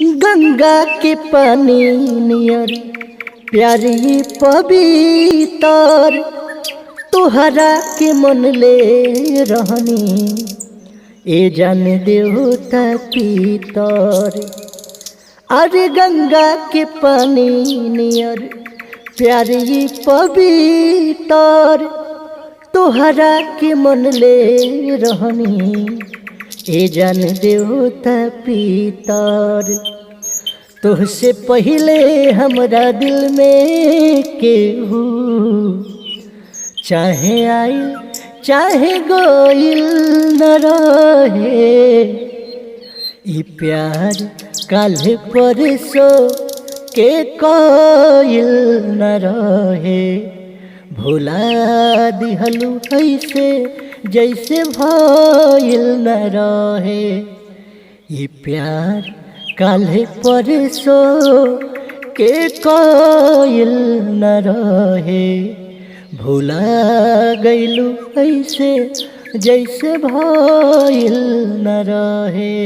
गंगा के पानी नियर प्यारी पवित्र तोहरा के मन ले रहनी ए जान देवता पितर। अरे गंगा के पानी नियर प्यारी पवित्र तोहरा के मन ले रहनी ए जान देवता पितर। तुहसे पहले हमरा दिल में केहू चाहे आइल चाहे गोइल न रहे। ई प्यार काल्हे परसो के कोइल न रहे। भुला दिहलू ऐसे जैसे भइल न रहे। ई प्यार काल्हे परसो के कोइल न रहे। भुला गइलू ऐसे जैसे भइल न रहे।